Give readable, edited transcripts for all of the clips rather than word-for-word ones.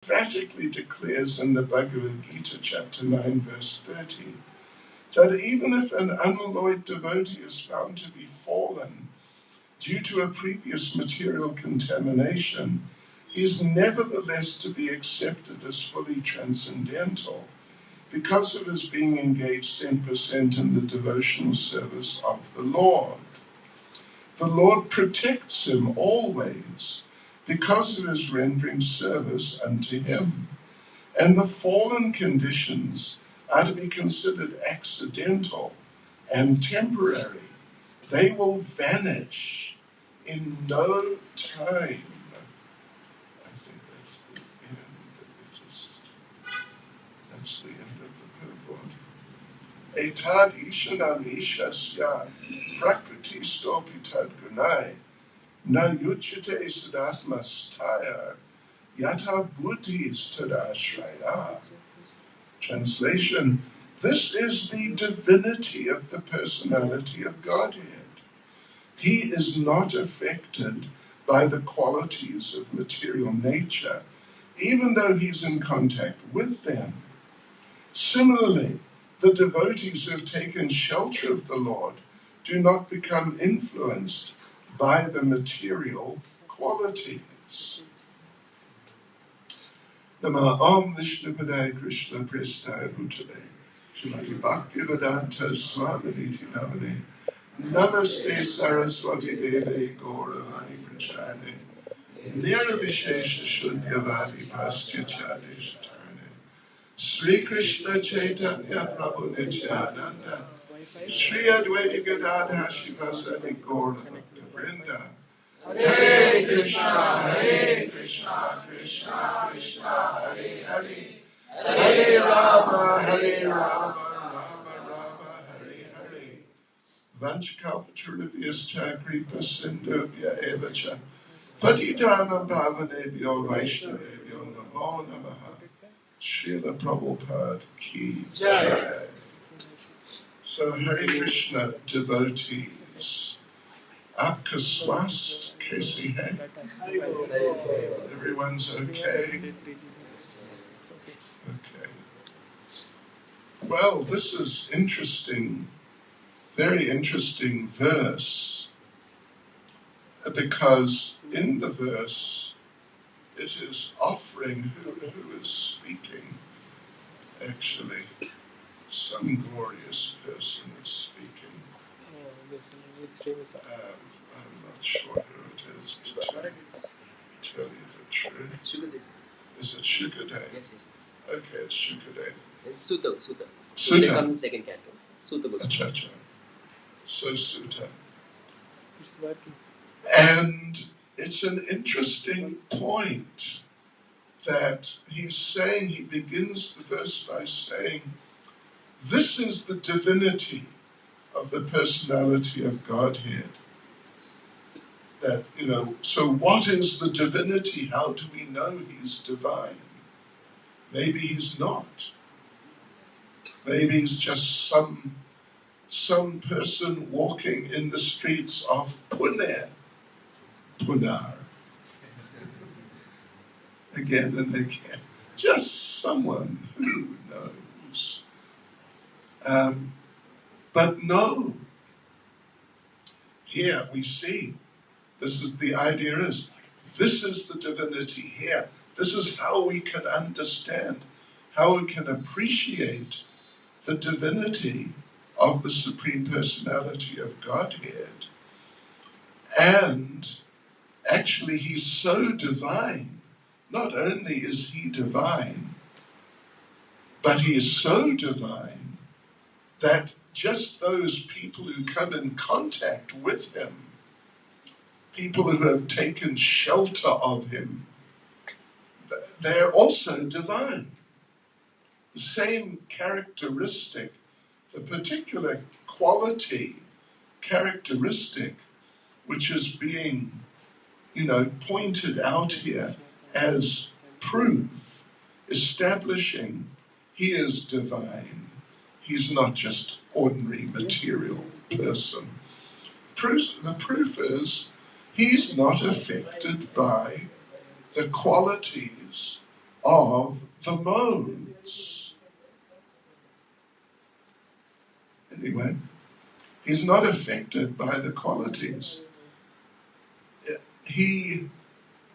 emphatically declares in the Bhagavad Gita, chapter 9, verse 30, that even if an unalloyed devotee is found to be fallen due to a previous material contamination, he is nevertheless to be accepted as fully transcendental because of his being engaged 10% in the devotional service of the Lord. The Lord protects him always because of his rendering service unto him. And the fallen conditions are to be considered accidental and temporary. They will vanish in no time. I think that's the end. That's the end of the purport. Etad ishanam ishasya prakriti stopitad gunai na yujyate sadatmastaya yata buddhis tadashraya. Translation: this is the divinity of the personality of Godhead. He is not affected by the qualities of material nature, even though he's in contact with them. Similarly, the devotees who have taken shelter of the Lord do not become influenced by the material qualities. Nama Om Vishnupadaya Krishna Prestaya Bhutale Srimati Bhaktivedanta Swami Namane Namaste Saraswati Devi Gauravani Prachane Nirvishesha Shunyavadi Pastyachade Shatane Sri Krishna Chaitanya Prabhu Nityananda Sri Advaita Gadadhar Shivasati Gauravani Vrinda Hare Krishna, Krishna Krishna, Hare Hare, Hare Rama, Rama Rama, Hare Hare. Vanchkalpatarubhyascha kripa sindhubhya evacha patitanam pavanebhyo vaishnavebhyo namo namaha. Srila Prabhupada ki jai. So Hare Krishna devotees, aapka swast kaisi hai? Everyone's okay? Okay. Well, this is interesting, very interesting verse, because in the verse it is offering who is speaking. Actually, some glorious person is speaking. I'm not sure who it is to tell you the truth. Is it Shukadev? Yes. Okay, it's Shukadev. It's Sutta. Sutta comes in second canto. Sutta goes. Acha. So Sutta. It's working. And it's an interesting point that he's saying, he begins the verse by saying, this is the divinity of the personality of Godhead. That, so what is the divinity? How do we know he's divine? Maybe he's not. Maybe he's just some person walking in the streets of Pune. Punar. Again and again. Just someone who knows. But no. Here we see, this is the idea is, this is the divinity here. This is how we can understand, how we can appreciate the divinity of the Supreme Personality of Godhead. And actually he's so divine. Not only is he divine, but he is so divine that just those people who come in contact with him, people who have taken shelter of him, they're also divine. The same characteristic, the particular quality, characteristic, which is being, pointed out here as proof, establishing he is divine. He's not just ordinary material person. The proof is he's not affected by the qualities of the modes. Anyway, he's not affected by the qualities. He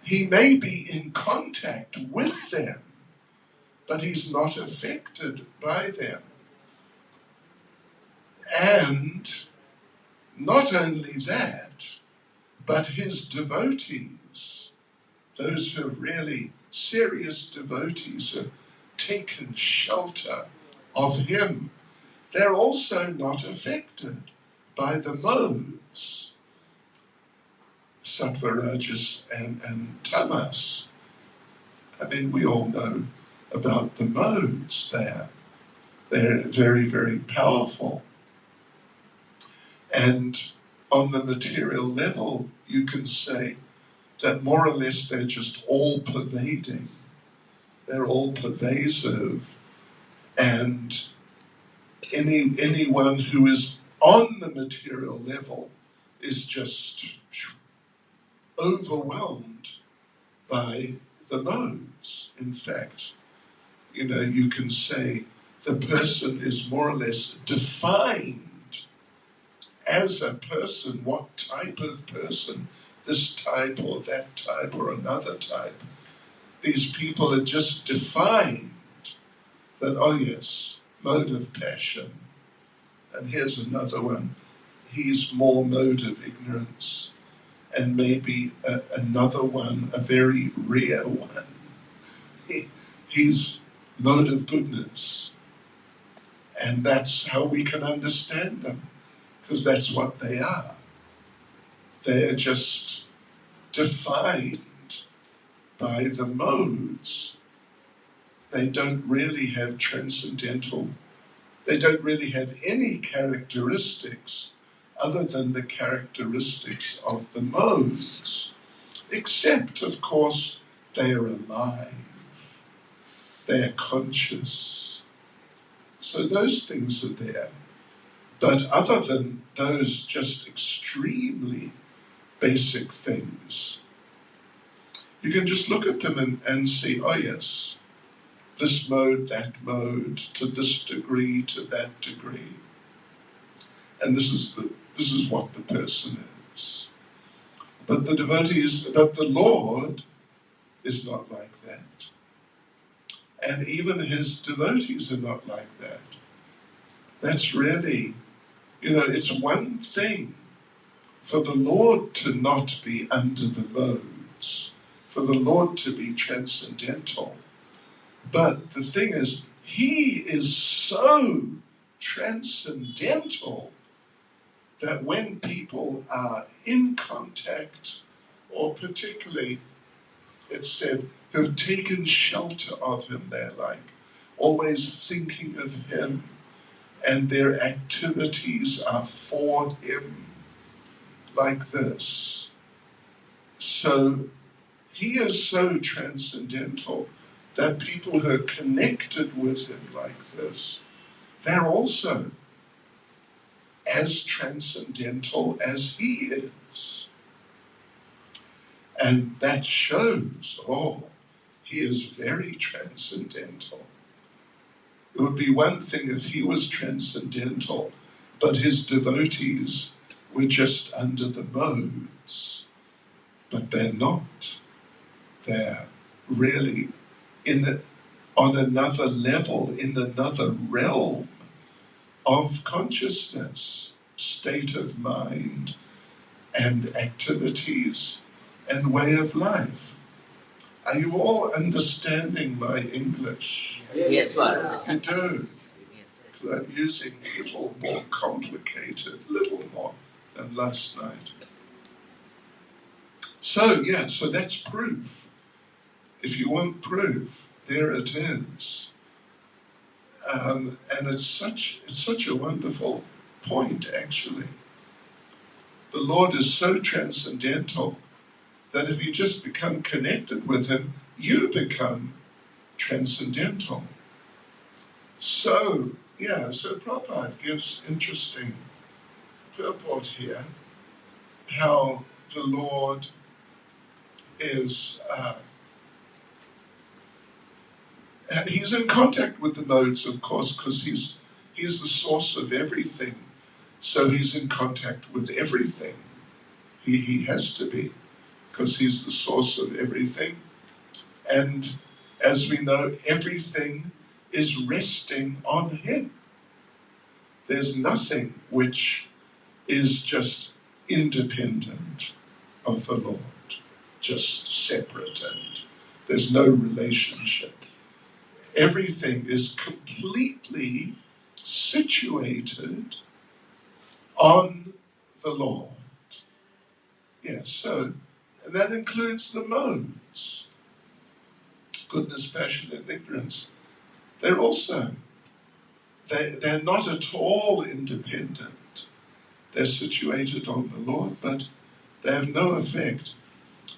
may be in contact with them, but he's not affected by them. And not only that, but his devotees, those who are really serious devotees, have taken shelter of him. They're also not affected by the modes, sattva, rajas, and tamas. I mean, we all know about the modes there. They're very, very powerful. And on the material level, you can say that more or less they're just all pervading. They're all pervasive. And anyone who is on the material level is just overwhelmed by the modes. In fact, you can say the person is more or less defined as a person, what type of person, this type or that type or another type. These people are just defined that, oh yes, mode of passion. And here's another one. He's more mode of ignorance. And maybe another one, a very rare one. He's mode of goodness. And that's how we can understand them, because that's what they are. They're just defined by the modes. They don't really have transcendental, they don't really have any characteristics other than the characteristics of the modes, except, of course, they are alive, they are conscious. So those things are there. But other than those just extremely basic things, you can just look at them and see, oh yes, this mode, that mode, to this degree, to that degree. And this is what the person is. But the Lord is not like that. And even his devotees are not like that. That's really, it's one thing for the Lord to not be under the modes, for the Lord to be transcendental. But the thing is, he is so transcendental that when people are in contact, or particularly, it's said, who've taken shelter of him, they're like always thinking of him, and their activities are for him, like this. So he is so transcendental that people who are connected with him like this, they're also as transcendental as he is. And that shows, he is very transcendental. It would be one thing if he was transcendental, but his devotees were just under the modes. But they're not. They're really on another level, in another realm of consciousness, state of mind, and activities, and way of life. Are you all understanding my English? Yes, sir. You do. Yes, sir. I'm using a little more complicated, little more than last night. So that's proof. If you want proof, there it is. And it's such a wonderful point, actually. The Lord is so transcendental that if you just become connected with him, you become transcendental. So Prabhupada gives interesting purport here, how the Lord is he's in contact with the modes, of course, because he's the source of everything. So he's in contact with everything. He has to be, because he's the source of everything. And as we know, everything is resting on him. There's nothing which is just independent of the Lord, just separate, and there's no relationship. Everything is completely situated on the Lord. Yes, so, and that includes the modes. Goodness, passion, and ignorance. They're also, they're not at all independent. They're situated on the Lord, but they have no effect.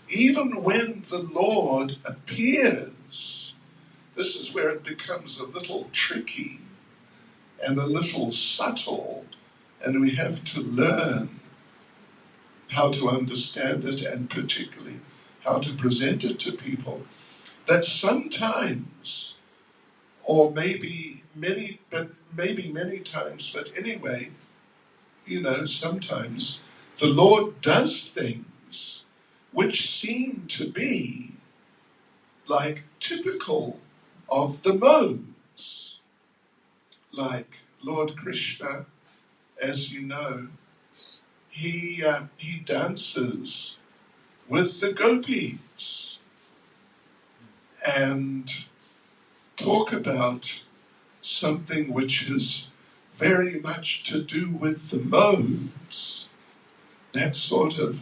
Even when the Lord appears, this is where it becomes a little tricky and a little subtle, and we have to learn how to understand it, and particularly how to present it to people. That sometimes, or maybe many times, but anyway, sometimes the Lord does things which seem to be like typical of the modes. Like Lord Krishna, as you know, he dances with the gopis, and talk about something which is very much to do with the modes, that sort of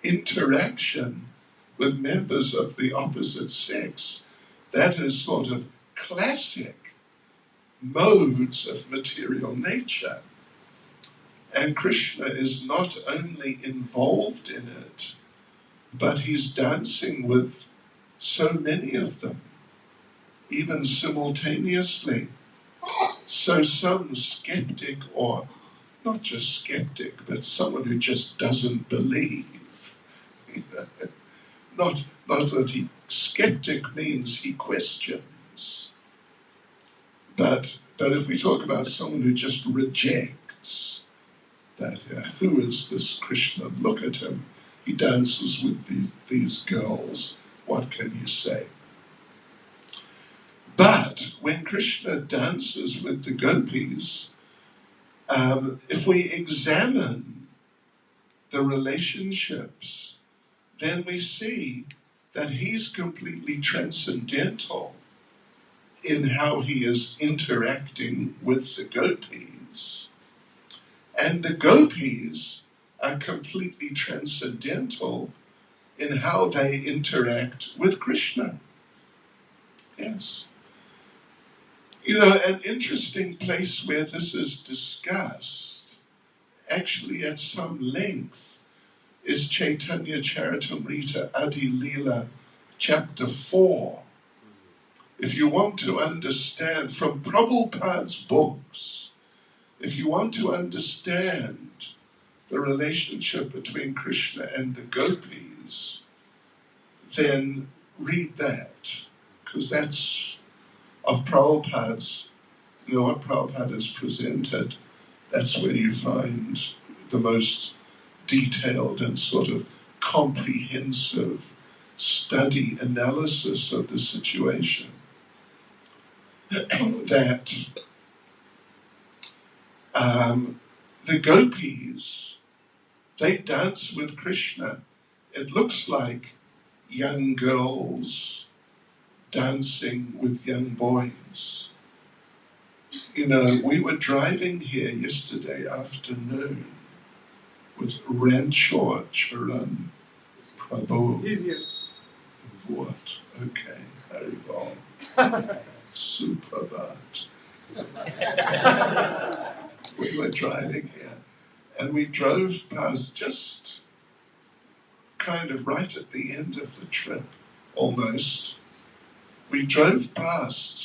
interaction with members of the opposite sex. That is sort of classic modes of material nature. And Krishna is not only involved in it, but he's dancing with so many of them, even simultaneously. So some skeptic, or not just skeptic, but someone who just doesn't believe, not that skeptic means he questions, but if we talk about someone who just rejects, that who is this Krishna? Look at him. He dances with these girls. What can you say? But when Krishna dances with the gopis, if we examine the relationships, then we see that he's completely transcendental in how he is interacting with the gopis. And the gopis are completely transcendental in how they interact with Krishna. Yes. An interesting place where this is discussed, actually at some length, is Chaitanya Charitamrita Adi Leela, chapter 4. If you want to understand from Prabhupada's books, if you want to understand the relationship between Krishna and the gopis, then read that, because that's of Prabhupada's, what Prabhupada has presented. That's where you find the most detailed and sort of comprehensive study, analysis of the situation. That the gopis, they dance with Krishna. It looks like young girls dancing with young boys. We were driving here yesterday afternoon with Ranchor Charan Prabhu. He's here. What? Okay, Haribol. Suprabhat. We were driving here, and we drove past just kind of right at the end of the trip, almost. We drove past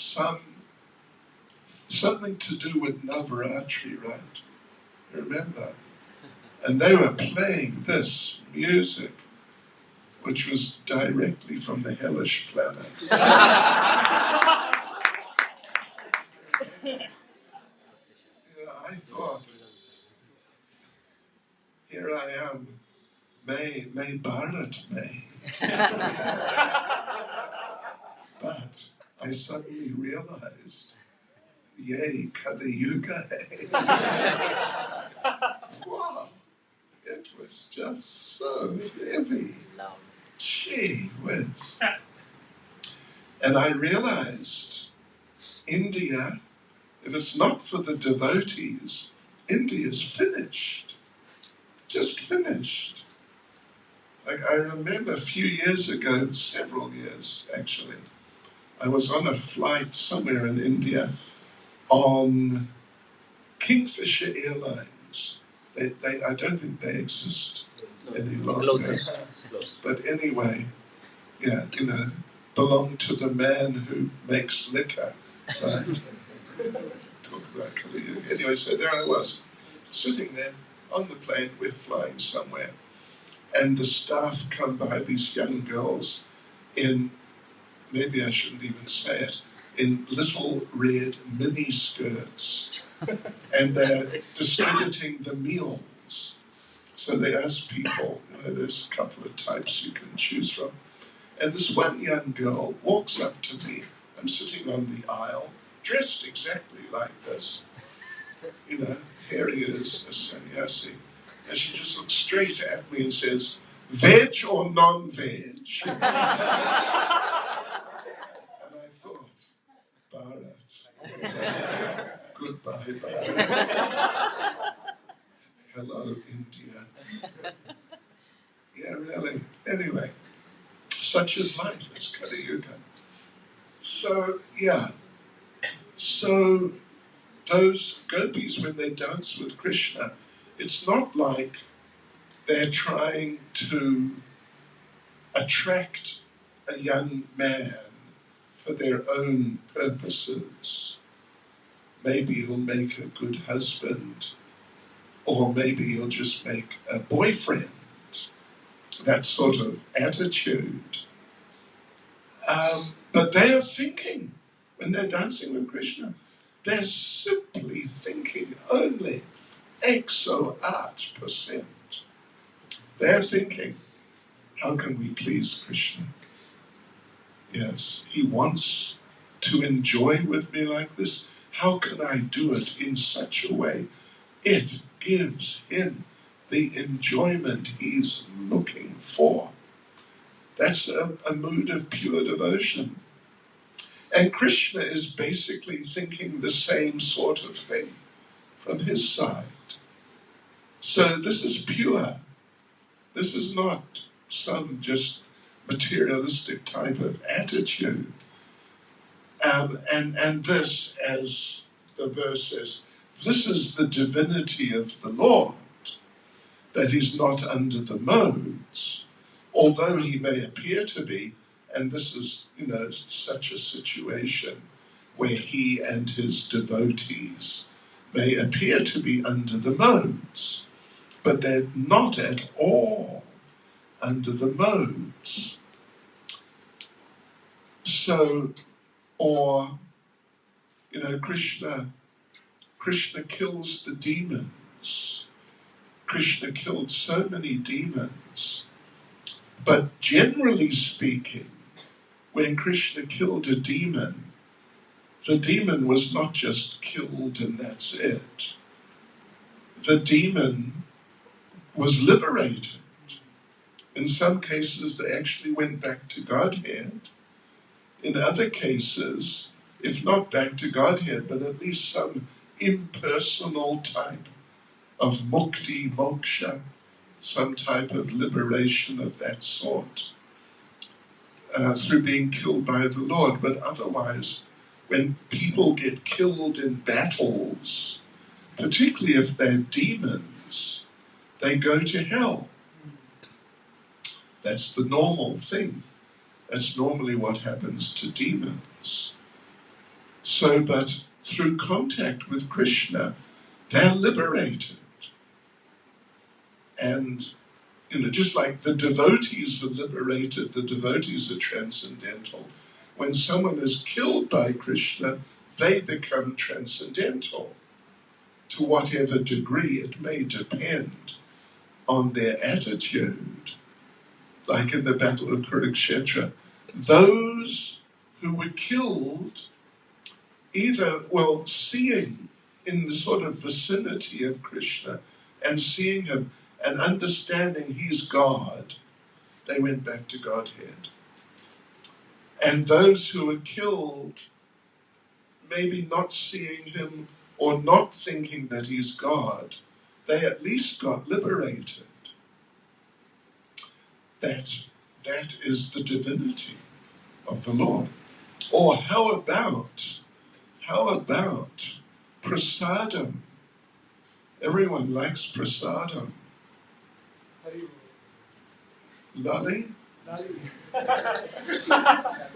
something to do with Navaratri, right? You remember? And they were playing this music, which was directly from the hellish planets. may Bharat may. But I suddenly realized, yay, Kali Yuga. Wow, it was just so heavy. Love. Gee whiz. And I realized, India, if it's not for the devotees, India's finished. Just finished. Like I remember a few years ago, several years actually, I was on a flight somewhere in India on Kingfisher Airlines. I don't think they exist any longer. Close. But anyway, yeah, belong to the man who makes liquor. Right? Talk about Kali Yuga. Anyway, so there I was, sitting there on the plane, we're flying somewhere, and the staff come by, these young girls in, maybe I shouldn't even say it, in little red mini skirts, and they're distributing the meals. So they ask people, there's a couple of types you can choose from. And this one young girl walks up to me. I'm sitting on the aisle, dressed exactly like this. Here he is, a sannyasi. And she just looks straight at me and says, veg or non-veg? And I thought, Bharat. Goodbye, Bharat. Hello, India. Yeah, really. Anyway, such is life. It's Kali Yuga. So, yeah. So, those gopis, when they dance with Krishna, it's not like they're trying to attract a young man for their own purposes. Maybe he'll make a good husband, or maybe he'll just make a boyfriend. That sort of attitude. But they are thinking, when they're dancing with Krishna, they're simply thinking only 108%. They're thinking, how can we please Krishna? Yes, he wants to enjoy with me like this. How can I do it in such a way it gives him the enjoyment he's looking for? That's a mood of pure devotion. And Krishna is basically thinking the same sort of thing from his side. So this is pure. This is not some just materialistic type of attitude. And this, as the verse says, this is the divinity of the Lord, that he's not under the modes, although he may appear to be. And this is, such a situation where he and his devotees may appear to be under the modes, but they're not at all under the modes. So, or, Krishna kills the demons. Krishna killed so many demons. But generally speaking, when Krishna killed a demon, the demon was not just killed and that's it. The demon was liberated. In some cases, they actually went back to Godhead. In other cases, if not back to Godhead, but at least some impersonal type of mukti, moksha, some type of liberation of that sort, through being killed by the Lord. But otherwise, when people get killed in battles, particularly if they're demons, they go to hell. That's the normal thing. That's normally what happens to demons. So, but through contact with Krishna, they're liberated. And, just like the devotees are liberated, the devotees are transcendental. When someone is killed by Krishna, they become transcendental. To whatever degree, it may depend on their attitude. like in the Battle of Kurukshetra, those who were killed either, well, seeing in the sort of vicinity of Krishna and seeing him and understanding he's God, they went back to Godhead. And those who were killed, maybe not seeing him or not thinking that he's God, they at least got liberated. That is the divinity of the Lord. Or how about prasadam? Everyone likes prasadam. Lali?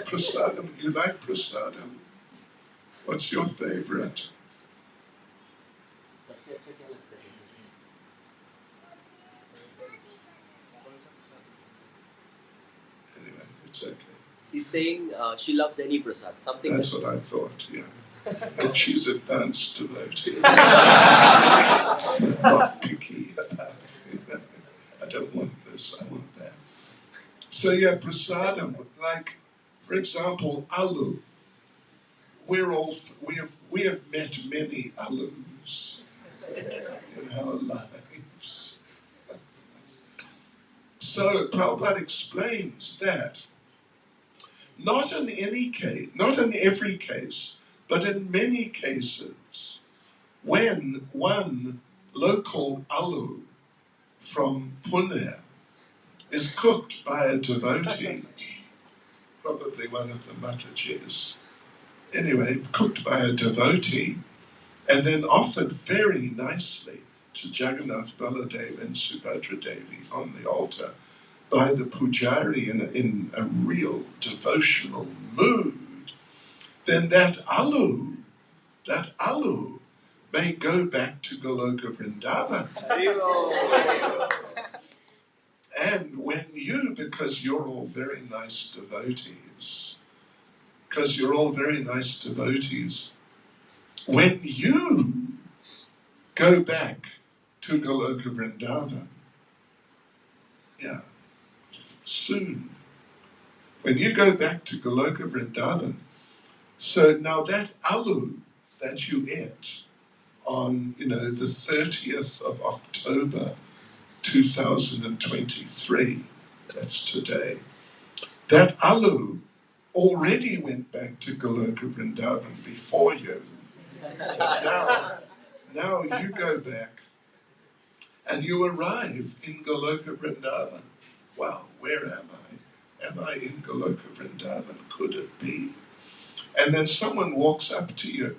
Prasadam, you like prasadam? What's your favorite? Anyway, it's okay. He's saying she loves any prasad. Something. That's what I thought, yeah. And she's advanced devotee. Not picky about it. I don't want this, I want that. So yeah, prasadam, like, for example, alu. We have met many alus in our lives. So Prabhupada explains that not in every case, but in many cases, when one local alu from Pune is cooked by a devotee, probably one of the Matajis, anyway, cooked by a devotee, and then offered very nicely to Jagannath, Baladev and Subhadra Devi on the altar by the pujari in a real devotional mood, then that alu may go back to Goloka Vrindavan. And when you, because you're all very nice devotees, when you go back to Goloka Vrindavan, yeah, soon, when you go back to Goloka Vrindavan, so now that alu that you ate on, the 30th of October 2023, that's today, that alu already went back to Goloka Vrindavan before you. Now you go back and you arrive in Goloka Vrindavan. Wow, where am I? Am I in Goloka Vrindavan? Could it be? And then someone walks up to you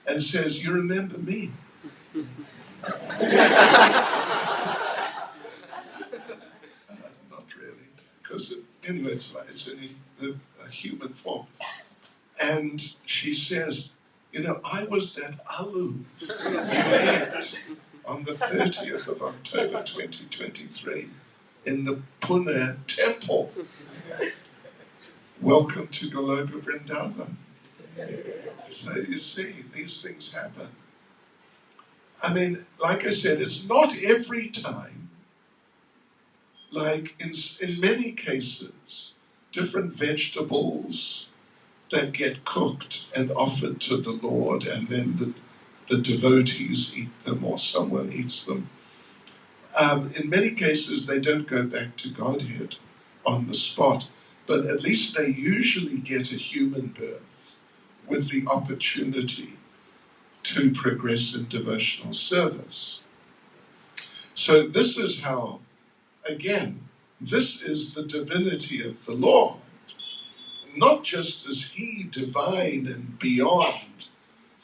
and says, "You remember me?" Not really, because it's in a human form. And she says, I was that alu you ate on the 30th of October 2023 in the Pune temple. Welcome to Goloka Vrindavan. So you see, these things happen. I mean, like I said, it's not every time. Like in many cases, different vegetables that get cooked and offered to the Lord, and then the devotees eat them or someone eats them. In many cases, they don't go back to Godhead on the spot, but at least they usually get a human birth with the opportunity to progress in devotional service. So this is how, again, this is the divinity of the Lord. Not just as he divine and beyond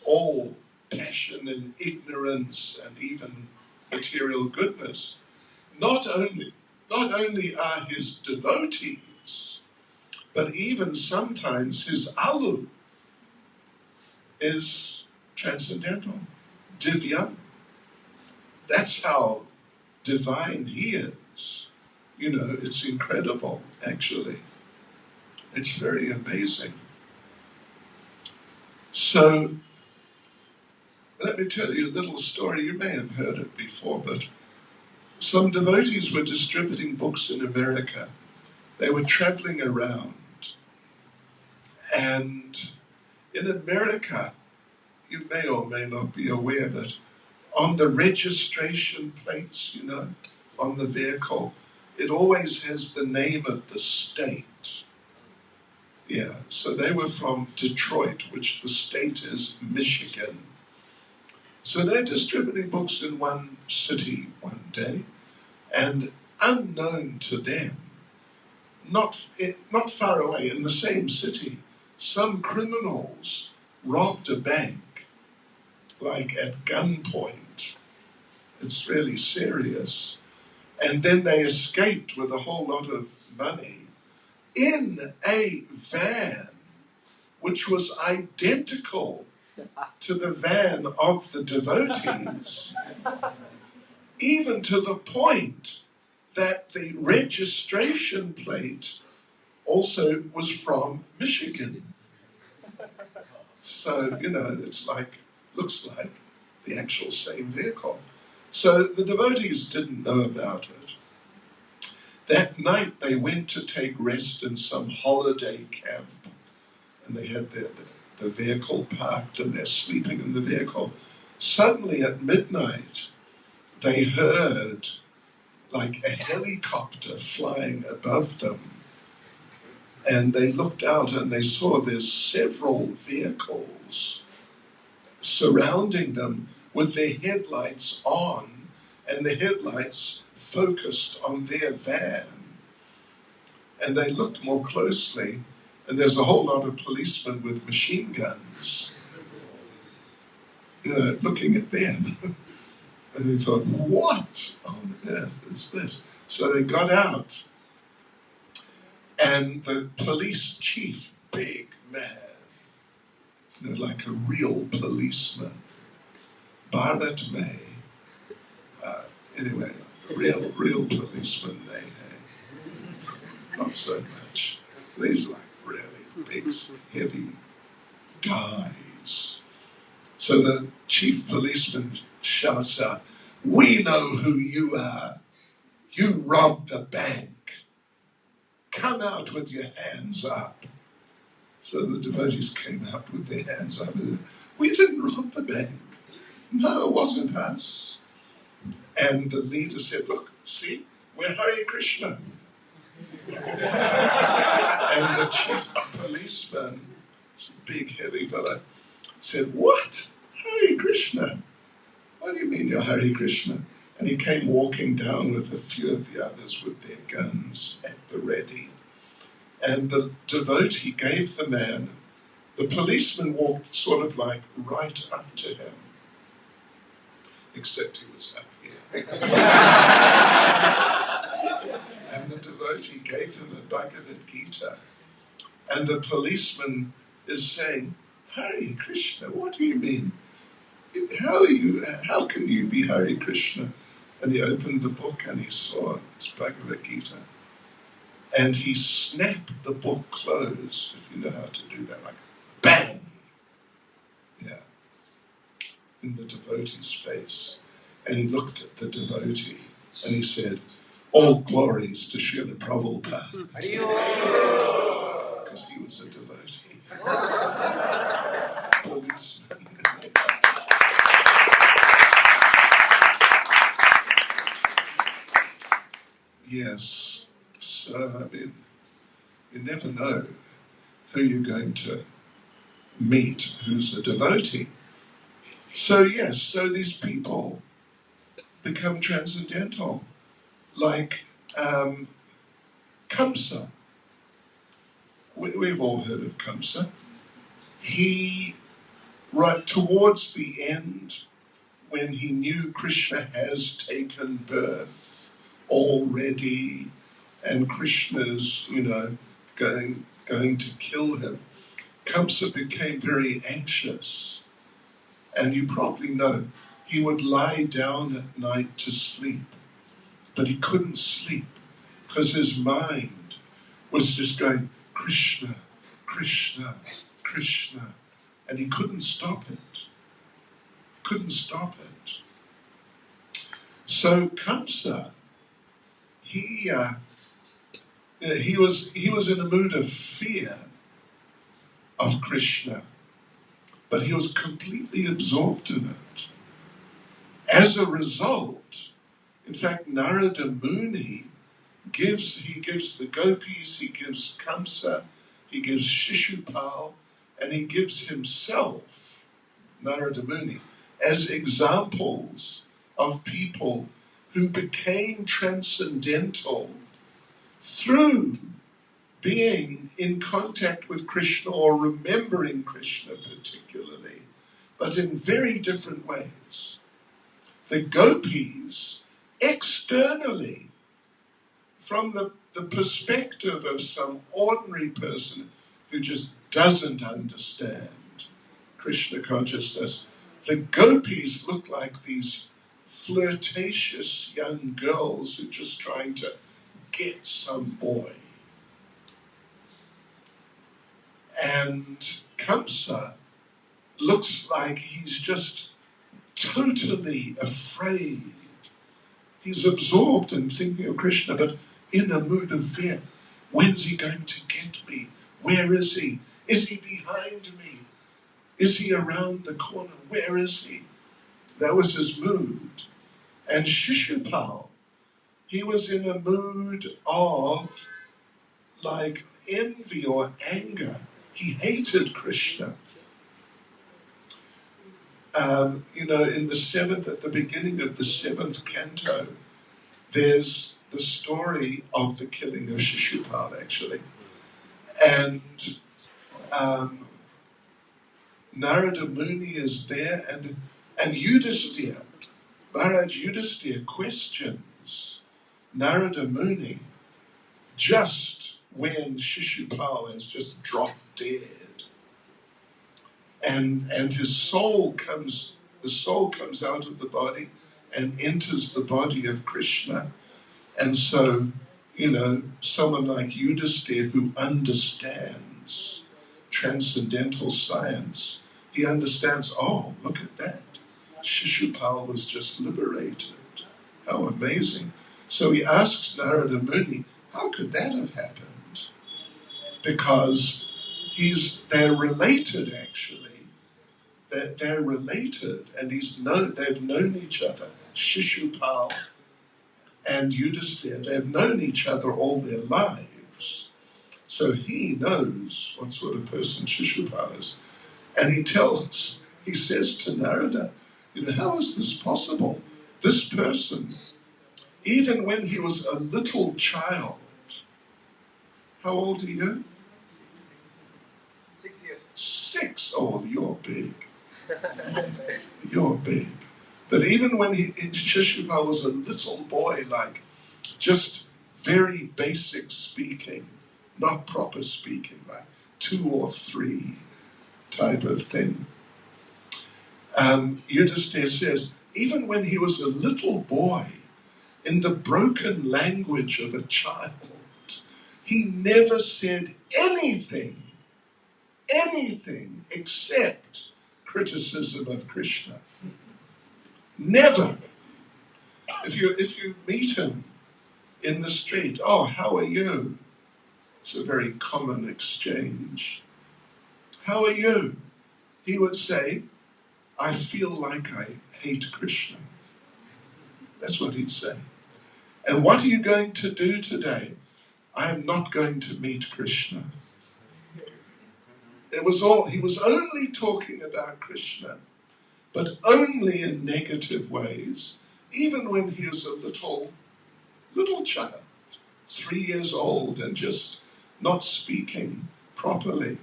all passion and ignorance and even material goodness. Not only are his devotees, but even sometimes his alu is transcendental, divya. That's how divine he is. It's incredible, actually. It's very amazing. So, let me tell you a little story. You may have heard it before, but some devotees were distributing books in America. They were traveling around. And in America, you may or may not be aware that on the registration plates, on the vehicle, it always has the name of the state. Yeah, so they were from Detroit, which the state is Michigan. So they're distributing books in one city one day, and unknown to them, not far away in the same city, some criminals robbed a bank, like at gunpoint. It's really serious. And then they escaped with a whole lot of money in a van which was identical to the van of the devotees, even to the point that the registration plate also was from Michigan. So, it's looks like the actual same vehicle. So the devotees didn't know about it. That night they went to take rest in some holiday camp, and they had the vehicle parked and they're sleeping in the vehicle. Suddenly at midnight, they heard like a helicopter flying above them. And they looked out and they saw there's several vehicles surrounding them with their headlights on, and the headlights focused on their van. And they looked more closely, and there's a whole lot of policemen with machine guns, looking at them. And they thought, what on earth is this? So they got out, and the police chief, big man, like a real policeman, Bharat May, anyway, real policeman, not so much. These like really big, heavy guys. So the chief policeman shouts out, "We know who you are. You robbed the bank. Come out with your hands up." So the devotees came out with their hands up. "We didn't rob the bank. No, it wasn't us." And the leader said, "Look, see, we're Hare Krishna." And the chief policeman, this big heavy fellow, said, "What? Hare Krishna? What do you mean you're Hare Krishna?" And he came walking down with a few of the others with their guns at the ready. And the devotee gave the man, the policeman walked sort of like right up to him, except he was up here. And the devotee gave him a Bhagavad Gita. And the policeman is saying, "Hare Krishna, what do you mean? How can you be Hare Krishna?" And he opened the book and he saw it's Bhagavad Gita. And he snapped the book closed, if you know how to do that, like bang! Yeah. In the devotee's face. And he looked at the devotee and he said, "All glories to Srila Prabhupada." Because he was a devotee. Policeman. Yes. So, you never know who you're going to meet who's a devotee. So, yes, so these people become transcendental, like Kamsa. We've all heard of Kamsa. He, right towards the end, when he knew Krishna has taken birth already, and Krishna's, going to kill him, Kamsa became very anxious. And you probably know, he would lie down at night to sleep, but he couldn't sleep because his mind was just going, Krishna, Krishna, Krishna, and he couldn't stop it. Couldn't stop it. So Kamsa, he was in a mood of fear of Krishna, but he was completely absorbed in it. As a result, in fact, Narada Muni gives the gopis, he gives Kamsa, he gives Shishupal, and he gives himself, Narada Muni, as examples of people who became transcendental through being in contact with Krishna or remembering Krishna particularly, but in very different ways. The gopis, externally, from the perspective of some ordinary person who just doesn't understand Krishna consciousness, the gopis look like these flirtatious young girls who are just trying to get some boy. And Kamsa looks like he's just totally afraid. He's absorbed in thinking of Krishna, but in a mood of fear. When's he going to get me? Where is he? Is he behind me? Is he around the corner? Where is he? That was his mood. And Shishupal, he was in a mood of like envy or anger. He hated Krishna. In at the beginning of the 7th canto, there's the story of the killing of Shishupal, actually. And Narada Muni is there, and Yudhisthira, Maharaj Yudhisthira questions Narada Muni just when Shishupal has just dropped dead. And his soul comes out of the body and enters the body of Krishna. And so, someone like Yudhisthira who understands transcendental science, he understands, oh, look at that. Shishupal was just liberated. How amazing. So he asks Narada Muni, how could that have happened? Because they're related, actually. They're related, and they've known each other. Shishupal and Yudhisthira, they've known each other all their lives. So he knows what sort of person Shishupal is. And he says to Narada, how is this possible? This person, even when he was a little child, how old are you? 6 years. 6? Oh, you're big. You're big. But even when Shishupal was a little boy, like just very basic speaking, not proper speaking, like 2 or 3 type of thing. Yudhisthira says, even when he was a little boy, in the broken language of a child, he never said anything except criticism of Krishna. Never. If you meet him in the street, oh, how are you? It's a very common exchange. How are you? He would say, I feel like I hate Krishna. That's what he'd say. And what are you going to do today? I am not going to meet Krishna. He was only talking about Krishna, but only in negative ways, even when he was a little child, 3 years old, and just not speaking properly.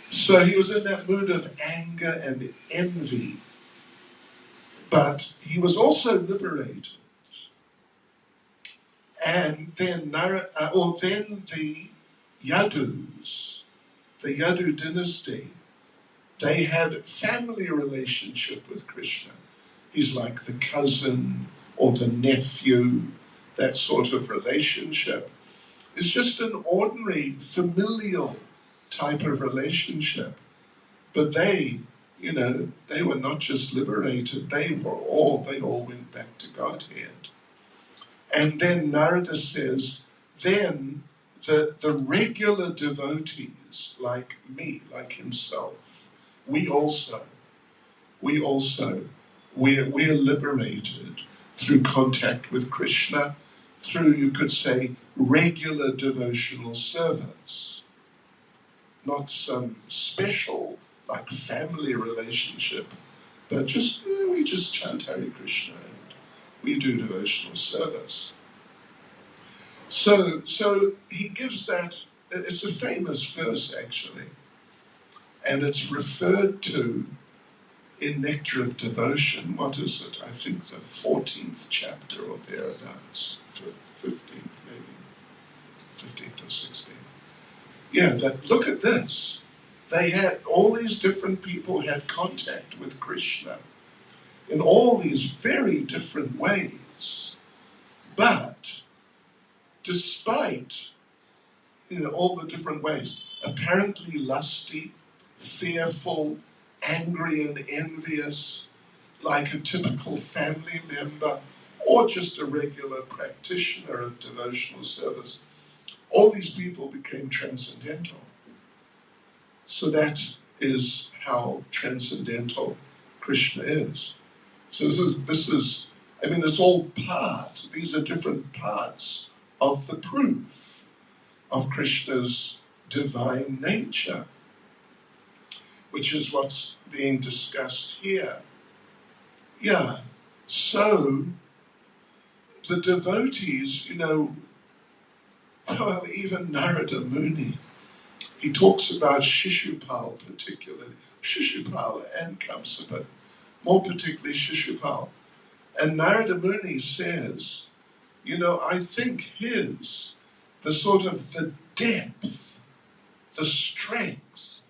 So he was in that mood of anger and envy, but he was also liberated. And then the Yadus, the Yadu dynasty, they had a family relationship with Krishna. He's like the cousin or the nephew, that sort of relationship. It's just an ordinary familial type of relationship. But they You know, they were not just liberated, they all went back to Godhead. And then Narada says, then the regular devotees like me, like himself, we're liberated through contact with Krishna, through, you could say, regular devotional service. Not some special, like family relationship, but just, we just chant Hare Krishna and we do devotional service. So he gives that, it's a famous verse actually, and it's referred to in Nectar of Devotion. What is it? I think the 14th chapter or thereabouts, 15th maybe, 15th or 16th. Yeah, that, look at this. They had, all these different people had contact with Krishna in all these very different ways. But despite, all the different ways, apparently lusty, fearful, angry and envious, like a typical family member, or just a regular practitioner of devotional service, all these people became transcendental. So that is how transcendental Krishna is. So this is, it's all part, these are different parts of the proof of Krishna's divine nature, which is what's being discussed here. Yeah, so the devotees, well, even Narada Muni, he talks about Shishupal particularly, Shishupal and Kamsa, but more particularly Shishupal. And Narada Muni says, I think the sort of the depth, the strength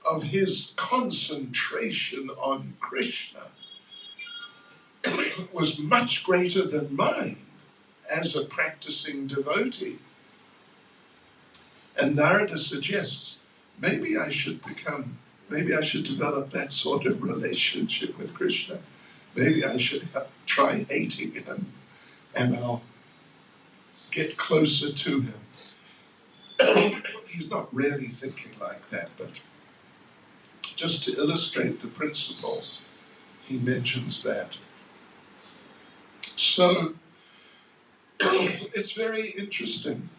of his concentration on Krishna was much greater than mine as a practicing devotee. And Narada suggests, maybe I should develop that sort of relationship with Krishna. Maybe I should try hating him and I'll get closer to him. He's not really thinking like that, but just to illustrate the principle, he mentions that. So it's very interesting.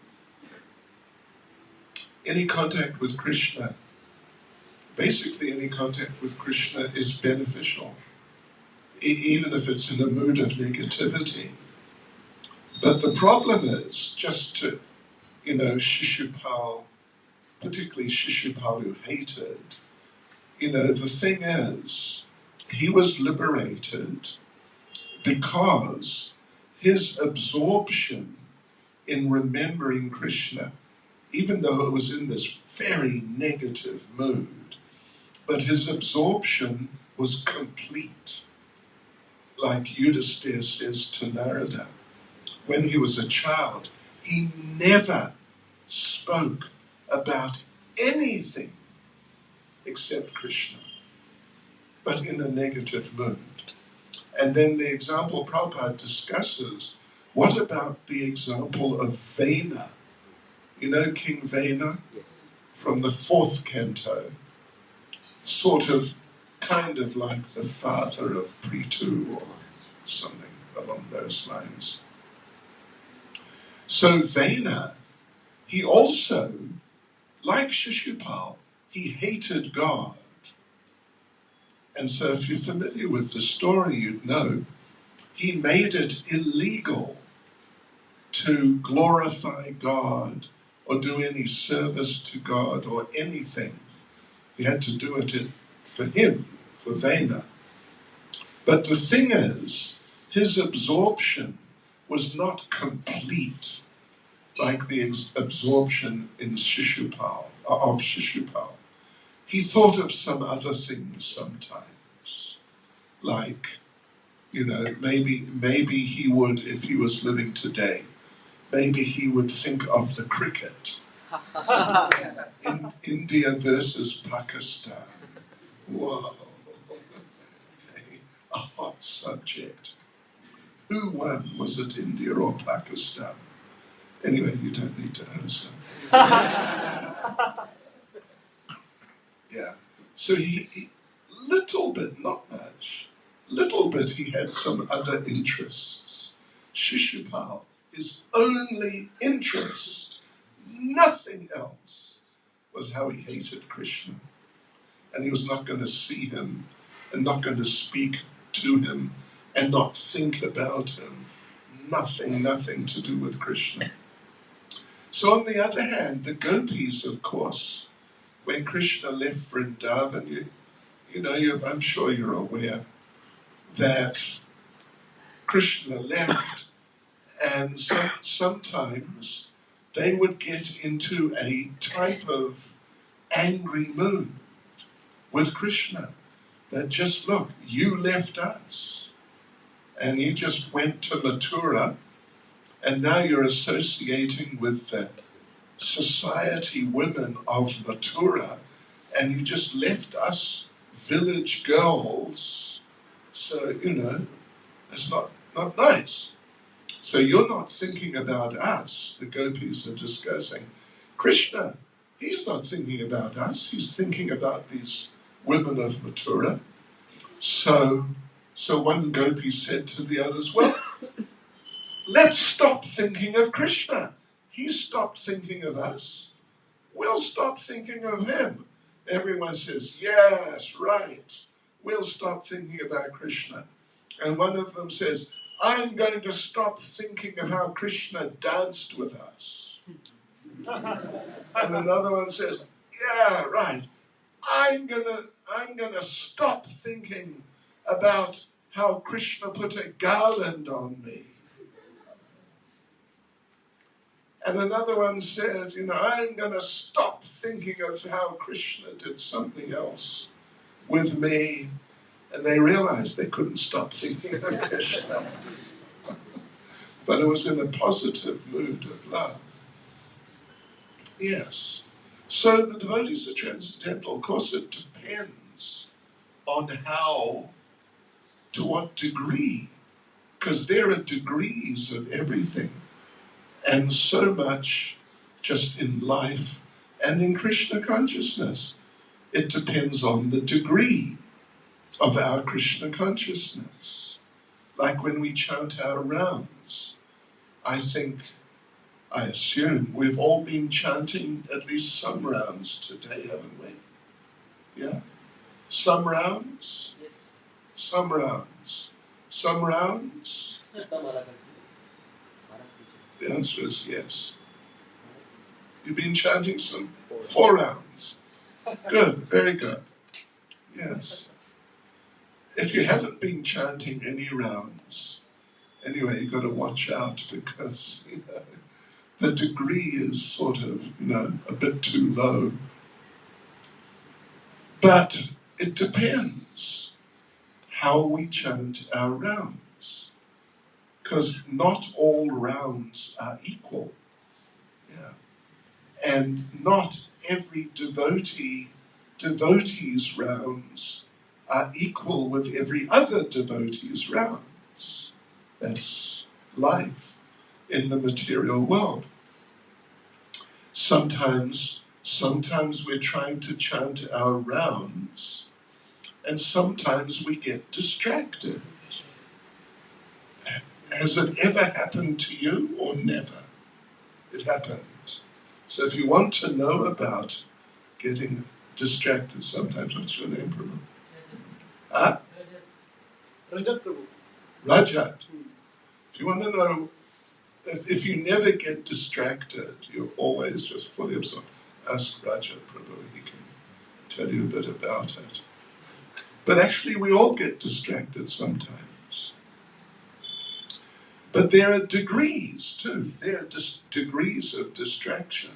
Any contact with Krishna, basically any contact with Krishna is beneficial, even if it's in a mood of negativity. But the problem is, just to, Shishupal, particularly Shishupal who hated, the thing is, he was liberated because his absorption in remembering Krishna, even though it was in this very negative mood, but his absorption was complete. Like Yudhisthira says to Narada, when he was a child, he never spoke about anything except Krishna, but in a negative mood. And then the example Prabhupada discusses, what about the example of Vena? You know King Vena? Yes. From the 4th canto, sort of, kind of like the father of Prithu or something along those lines. So Vena, he also, like Shishupal, he hated God. And so if you're familiar with the story, you'd know he made it illegal to glorify God or do any service to God or anything. He had to do it for him, for Vena. But the thing is, his absorption was not complete like the absorption in Shishupal, of Shishupal. He thought of some other things sometimes, like, maybe he would, if he was living today, maybe he would think of the cricket in India versus Pakistan. Whoa. that subject, who won? Was it India or Pakistan? Anyway, you don't need to answer. Yeah. So he little bit, not much, little bit he had some other interests. Shishupal, his only interest, nothing else, was how he hated Krishna. And he was not going to see him and not going to speak to him and not think about him. Nothing to do with Krishna. So on the other hand, the gopis, of course, when Krishna left Vrindavan, I'm sure you're aware that Krishna left, and sometimes they would get into a type of angry mood with Krishna. That just, look, you left us, and you just went to Mathura, and now you're associating with the society women of Mathura, and you just left us village girls, so, it's not nice. So you're not thinking about us, the gopis are discussing. Krishna, he's not thinking about us, he's thinking about these women of Mathura. So one gopi said to the others, well, let's stop thinking of Krishna. He's stopped thinking of us. We'll stop thinking of him. Everyone says, yes, right. We'll stop thinking about Krishna. And one of them says, I'm going to stop thinking of how Krishna danced with us. And another one says, yeah, right. I'm gonna stop thinking about how Krishna put a garland on me. And another one says, I'm going to stop thinking of how Krishna did something else with me. And they realized they couldn't stop thinking of Krishna. But it was in a positive mood of love. Yes. So the devotees are transcendental. Of course, it depends on how, to what degree, because there are degrees of everything. And so much just in life and in Krishna consciousness. It depends on the degree of our Krishna consciousness. Like when we chant our rounds, I assume we've all been chanting at least some rounds today, haven't we? Yeah? Some rounds? Yes. Some rounds. Some rounds? The answer is yes. You've been chanting some 4 rounds. Good, very good. Yes. If you haven't been chanting any rounds, anyway, you've got to watch out because, the degree is sort of, a bit too low. But it depends how we chant our rounds. Because not all rounds are equal. Yeah. And not every devotee's rounds are equal with every other devotee's rounds. That's life in the material world. Sometimes we're trying to chant our rounds, and sometimes we get distracted. Has it ever happened to you or never? It happened. So if you want to know about getting distracted sometimes, what's your name, Prabhu? Huh? Rajat Prabhu. Rajat. If you want to know, if you never get distracted, you're always just fully absorbed, ask Rajat Prabhu, he can tell you a bit about it. But actually we all get distracted sometimes. But there are degrees too. There are degrees of distraction.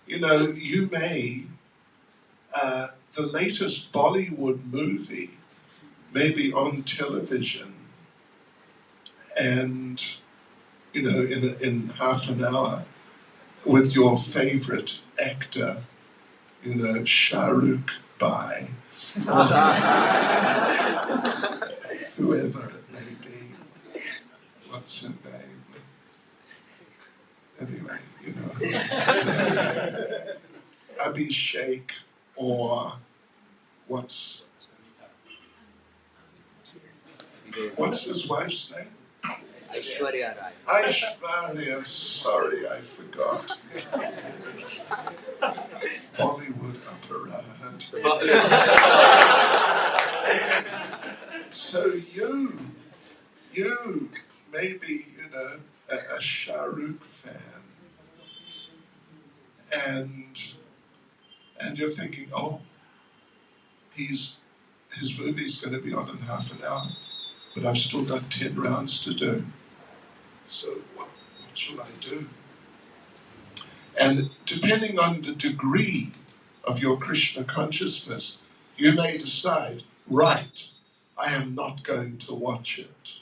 You may, the latest Bollywood movie may be on television, and, in half an hour with your favorite actor, Shah Rukh Bhai. whoever it may be. What's her name? Anyway, you know. Abhishek, or what's his wife's name? Aishwarya Rai. Aishwarya, sorry, I forgot. Bollywood opera. So you maybe, you know, a Shah Rukh fan, and you're thinking, oh, his movie's going to be on in half an hour, but I've still got 10 rounds to do. So what shall I do? And depending on the degree of your Krishna consciousness, you may decide, right, I am not going to watch it.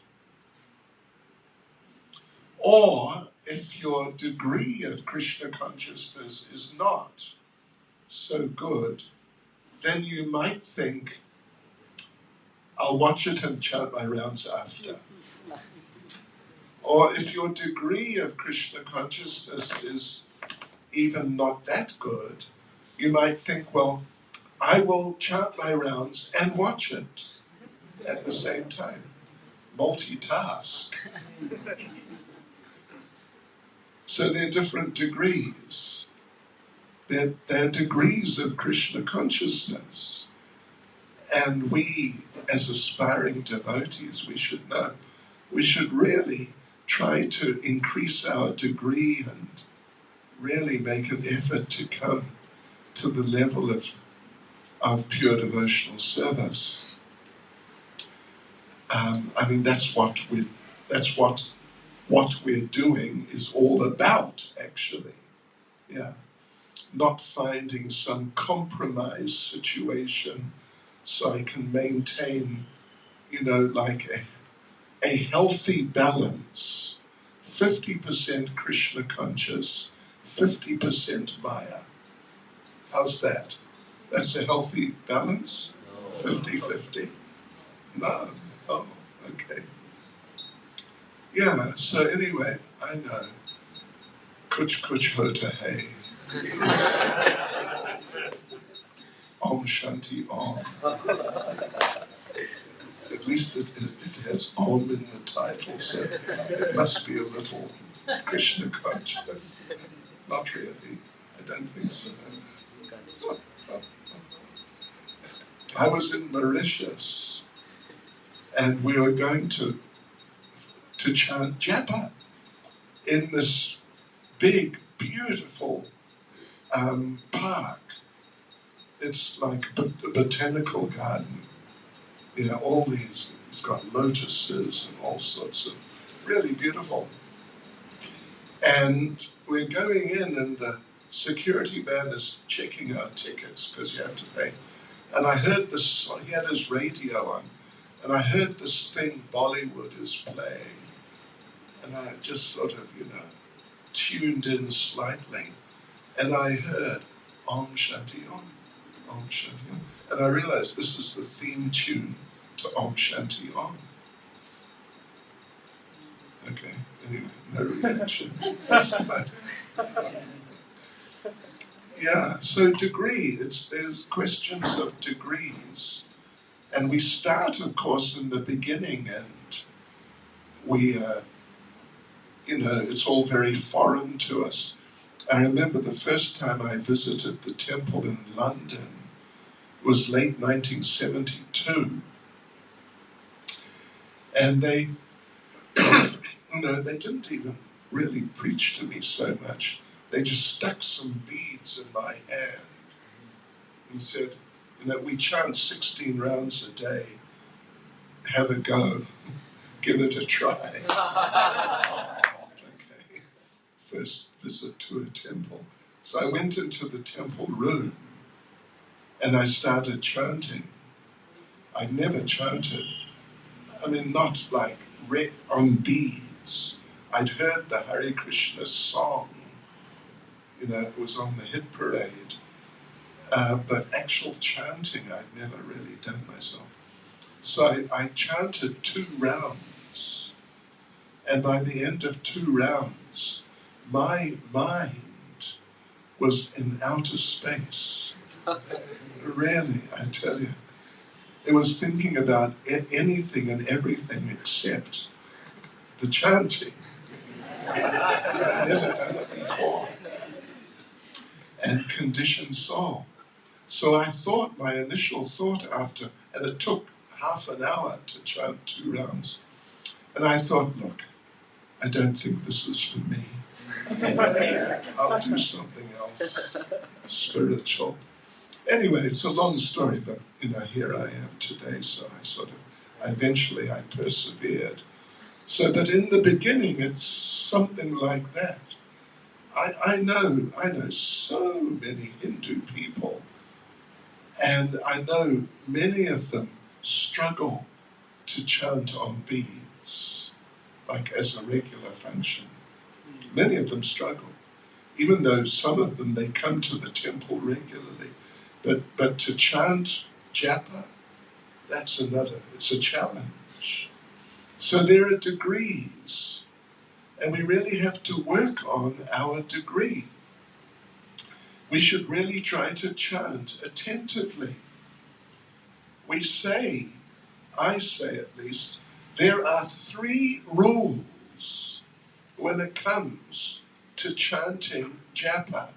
Or if your degree of Krishna consciousness is not so good, then you might think, I'll watch it and chant my rounds after. Or if your degree of Krishna consciousness is even not that good, you might think, well, I will chant my rounds and watch it at the same time. Multitask. So they're different degrees. They're degrees of Krishna consciousness. And we, as aspiring devotees, we should know, we should really try to increase our degree and really make an effort to come to the level of pure devotional service. I mean, that's what we're doing is all about, actually. Yeah. Not finding some compromise situation so I can maintain, you know, like a healthy balance. 50% Krishna conscious, 50% Maya. How's that? That's a healthy balance? 50-50? No. Oh, okay. Yeah, so anyway, I know. Kuch hota hai. Om Shanti Om. At least it has Om in the title, so it must be a little Krishna conscious. Not really. I don't think so. I was in Mauritius, and we were going to chant japa in this big, beautiful park. It's like a botanical garden. You know, all these, it's got lotuses and all sorts of, really beautiful. And we're going in, and the security man is checking our tickets because you have to pay. And I heard this, he had his radio on, and I heard this thing, Bollywood is playing. And I just sort of, you know, tuned in slightly. And I heard Om Shanti Om, Om Shanti Om. And I realized this is the theme tune to Om Shanti Om. Okay, anyway, no reaction. That's fine. Yeah, so degree, there's questions of degrees. And we start, of course, in the beginning, and we, you know, it's all very foreign to us. I remember the first time I visited the temple in London was late 1972. And they, you know, they didn't even really preach to me so much. They just stuck some beads in my hand and said, you know, we chant 16 rounds a day. Have a go. Give it a try. Okay. First visit to a temple. So I went into the temple room and I started chanting. I'd never chanted. I mean, not like on beads. I'd heard the Hare Krishna song. You know, it was on the hit parade. But actual chanting, I'd never really done myself. So I chanted 2 rounds, and by the end of 2 rounds, my mind was in outer space. Really, I tell you. It was thinking about anything and everything except the chanting. I'd never done it before. And conditioned soul. So I thought, my initial thought after, and it took half an hour to chant 2 rounds. And I thought, look, I don't think this is for me. I'll do something else spiritual. Anyway, it's a long story, but here I am today, so eventually I persevered. So, but in the beginning, it's something like that. I know so many Hindu people, and I know many of them struggle to chant on beads, like as a regular function. Many of them struggle, even though some of them, they come to the temple regularly. But to chant japa, that's it's a challenge. So there are degrees, and we really have to work on our degree. We should really try to chant attentively. I say at least, there are 3 rules when it comes to chanting japa.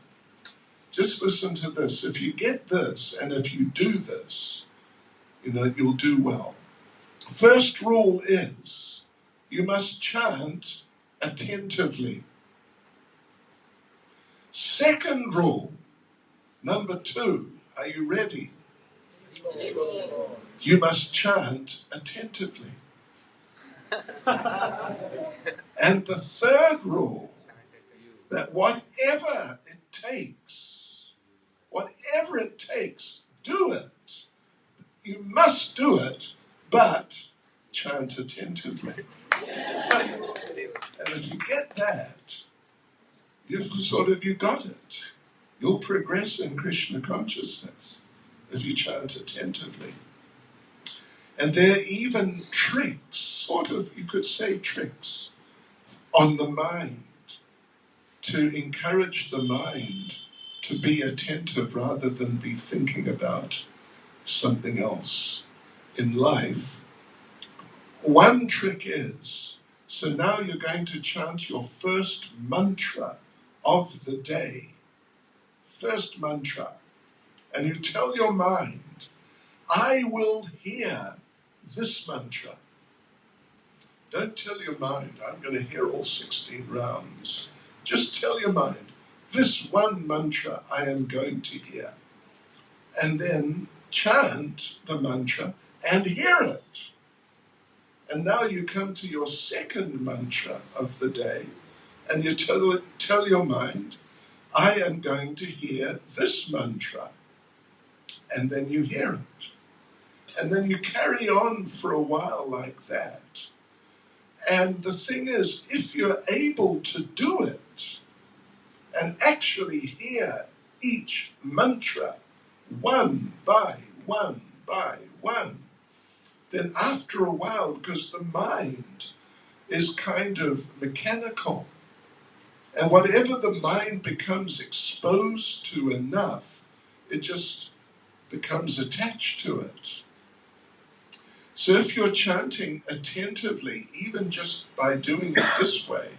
Just listen to this. If you get this, and if you do this, you'll do well. First rule is, you must chant attentively. Second rule, number 2, are you ready? You must chant attentively. And the third rule, that whatever it takes, do it. You must do it, but chant attentively. And if you get that, you got it. You'll progress in Krishna consciousness if you chant attentively. And there are even tricks, you could say tricks, on the mind to encourage the mind to be attentive rather than be thinking about something else in life. One trick is, so now you're going to chant your first mantra of the day. First mantra. And you tell your mind, I will hear this mantra. Don't tell your mind, I'm going to hear all 16 rounds. Just tell your mind, this one mantra I am going to hear. And then chant the mantra and hear it. And now you come to your second mantra of the day, and you tell your mind, I am going to hear this mantra. And then you hear it. And then you carry on for a while like that. And the thing is, if you're able to do it and actually hear each mantra one by one by one, then after a while, because the mind is kind of mechanical, and whatever the mind becomes exposed to enough, it just becomes attached to it. So if you're chanting attentively, even just by doing it this way,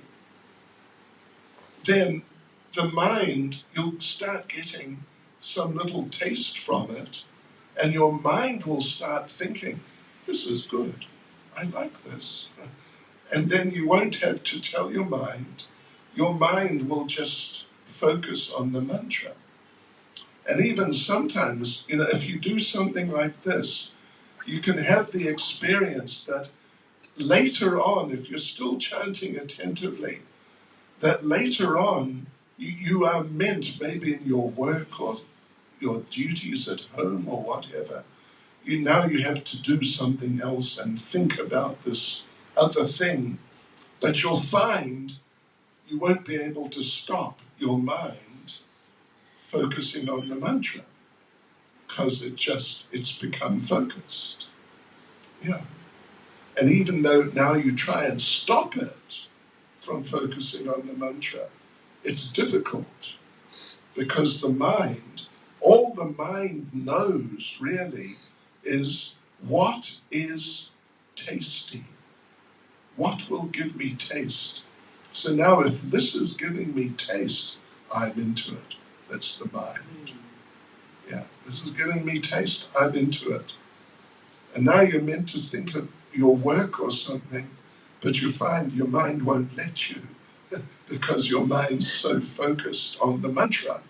then the mind, you'll start getting some little taste from it, and your mind will start thinking, this is good, I like this. And then you won't have to tell your mind will just focus on the mantra. And even sometimes, if you do something like this, you can have the experience that later on, if you're still chanting attentively, that later on you are meant, maybe in your work or your duties at home or whatever, now you have to do something else and think about this other thing, but you'll find you won't be able to stop your mind focusing on the mantra because it's become focused. Yeah. And even though now you try and stop it from focusing on the mantra, it's difficult because the mind, all the mind knows really is what is tasty. What will give me taste? So now if this is giving me taste, I'm into it. That's the mind. Yeah, this is giving me taste, I'm into it. And now you're meant to think of your work or something, but you find your mind won't let you because your mind's so focused on the mantra.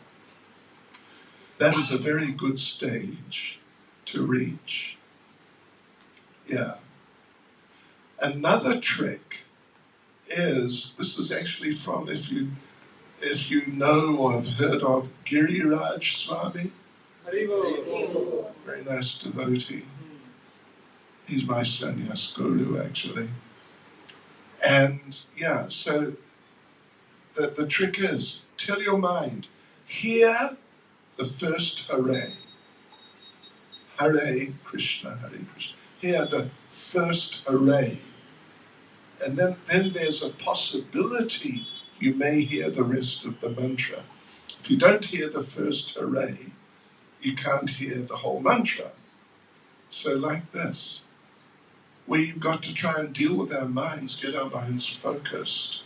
That is a very good stage to reach. Yeah. Another trick is, this is actually from, if you know or have heard of Giriraj Swami, very nice devotee. He's my sannyas guru actually. And yeah, so the trick is, tell your mind, hear the first Hare. Hare Krishna, Hare Krishna. Hear the first Hare. And then there's a possibility you may hear the rest of the mantra. If you don't hear the first Hare, you can't hear the whole mantra. So like this, we've got to try and deal with our minds, get our minds focused,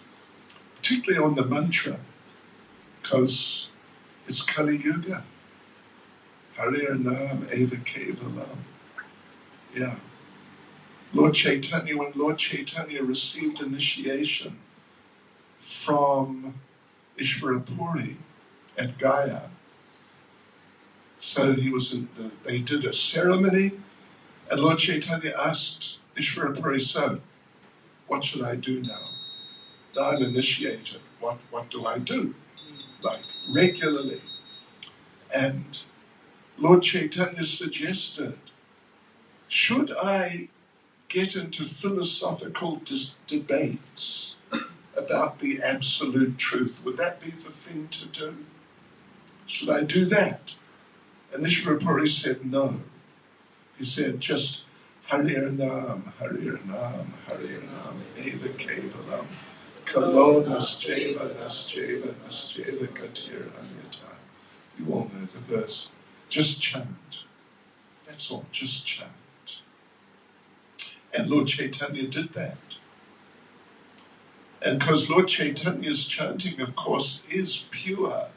particularly on the mantra, because it's Kali Yuga. Hare Nam Eva Kevalam. Yeah. Lord Chaitanya, when Lord Chaitanya received initiation from Ishvarapuri at Gaya, so he was they did a ceremony, and Lord Chaitanya asked Ishvarapuri, so, what should I do now? Now I'm initiated. What do I do? Like, regularly. And Lord Chaitanya suggested, should I get into philosophical debates about the absolute truth? Would that be the thing to do? Should I do that? And Ishvarapuri said no. He said just Hare Nam, Hare Nam, Hare Nam, Eva Kevalam, Kalo Nasjeva, Nasjeva, Nasjeva Gatir Anyata. You all know the verse. Just chant. That's all, just chant. And Lord Chaitanya did that. And because Lord Chaitanya's chanting, of course, is pure,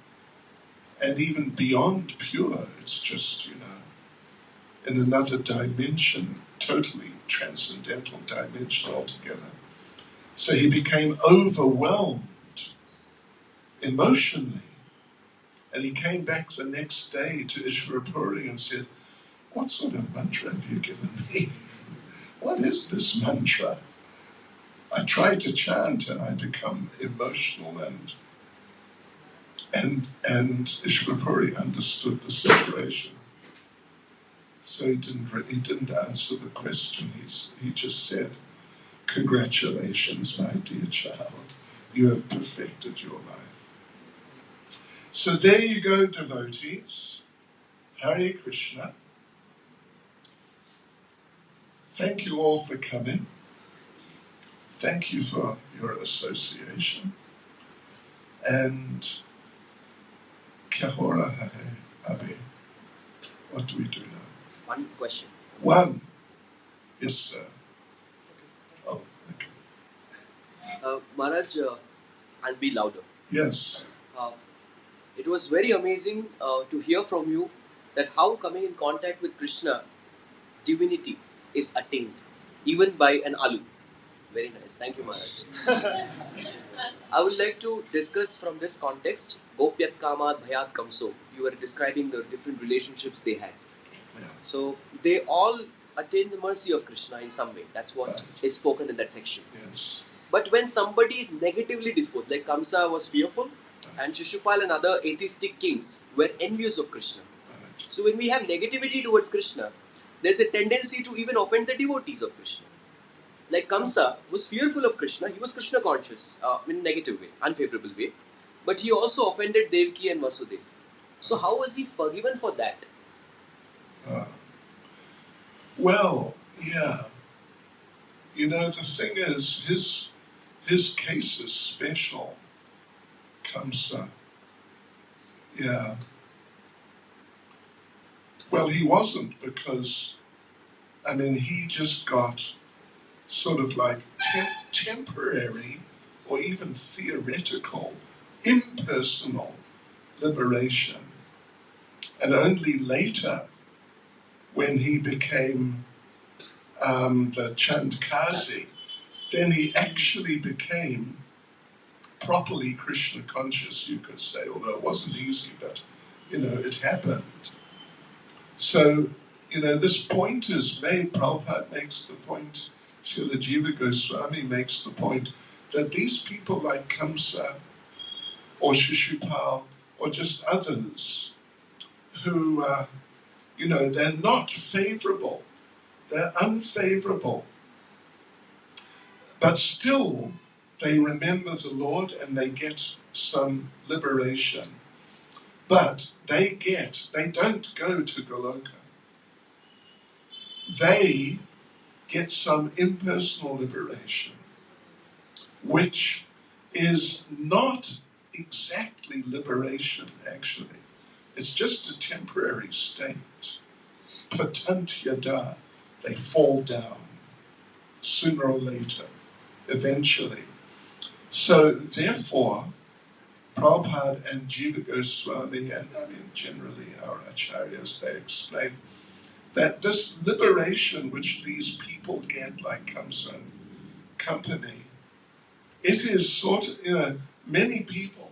and even beyond pure, it's just, in another dimension, totally transcendental dimension altogether. So he became overwhelmed emotionally. And he came back the next day to Ishvarapuri and said, what sort of mantra have you given me? What is this mantra? I try to chant and I become emotional, and Ishvarapuri understood the situation. So he didn't answer the question. He just said, congratulations, my dear child. You have perfected your life. So there you go, devotees. Hare Krishna. Thank you all for coming. Thank you for your association. And Kahora Hare Abhi. What do we do now? One question. One. Yes, sir. Oh, okay. Maharaj, and be louder. Yes. It was very amazing to hear from you that how coming in contact with Krishna, divinity is attained, even by an alu. Very nice. Thank you, Maharaj. I would like to discuss from this context, Gopyat Kamat Bhayat Kamso. You were describing the different relationships they had. Yeah. So they all attain the mercy of Krishna in some way. That's what is spoken in that section. Yes. But when somebody is negatively disposed, like Kamsa was fearful, and Shishupal and other atheistic kings were envious of Krishna. Right. So when we have negativity towards Krishna, there's a tendency to even offend the devotees of Krishna. Like Kamsa was fearful of Krishna, he was Krishna conscious in a negative way, unfavorable way. But he also offended Devaki and Vasudeva. So how was he forgiven for that? Well, yeah. You know, the thing is, his case is special, Kamsa. Yeah. Well, he wasn't, because, I mean, he just got sort of like temporary or even theoretical, impersonal liberation. And only later, when he became the Chandkazi, then he actually became properly Krishna conscious, you could say, although it wasn't easy, but, you know, it happened. So, you know, this point is made, Prabhupada makes the point, Srila Jiva Goswami makes the point, that these people like Kamsa or Shishupal or just others who, you know, they're not favorable, they're unfavorable, but still they remember the Lord and they get some liberation. But they don't go to Goloka. They get some impersonal liberation, which is not exactly liberation, actually. It's just a temporary state. Patant yada, they fall down, sooner or later, eventually. So therefore, Prabhupada and Jiva Goswami, and I mean generally our acharyas, they explain that this liberation which these people get, like Kamsa and company, it is sort of, you know, many people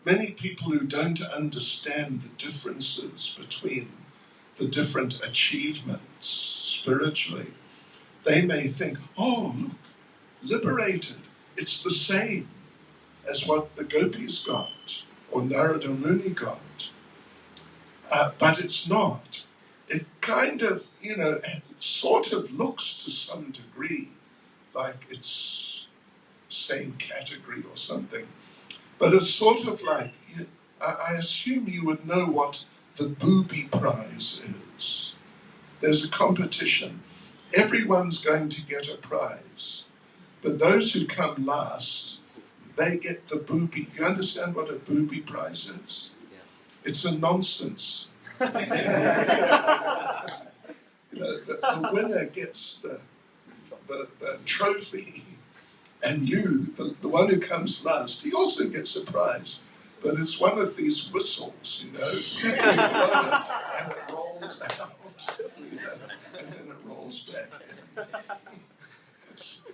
who don't understand the differences between the different achievements spiritually, they may think, oh, look, liberated, it's the same as what the gopis got or Narada Muni got. But it's not. It kind of, you know, sort of looks to some degree like it's same category or something. But it's sort of like, I assume you would know what the booby prize is. There's a competition. Everyone's going to get a prize. But those who come last, they get the booby. You understand what a booby prize is? Yeah. It's a nonsense. The winner gets the trophy, and you, the one who comes last, he also gets a prize. But it's one of these whistles, you know, you blow it, and it rolls out, you know, and then it rolls back in.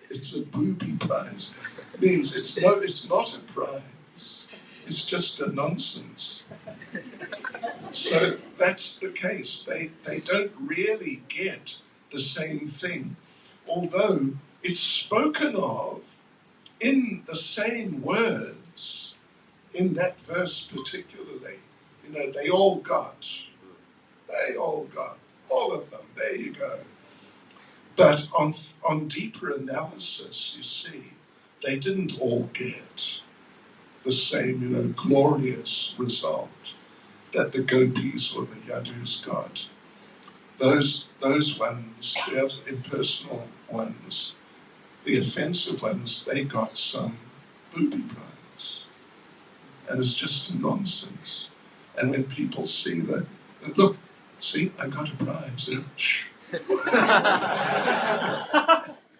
It's a booby prize. It means it's not a prize. It's just a nonsense. So that's the case. They don't really get the same thing, although it's spoken of in the same words in that verse particularly. You know, they all got, all of them, there you go. But on deeper analysis, you see, they didn't all get the same, you know, glorious result that the gopis or the yadus got. Those ones, the impersonal ones, the offensive ones, they got some booby prize. And it's just a nonsense. And when people see that, look, see, I got a prize. Shh.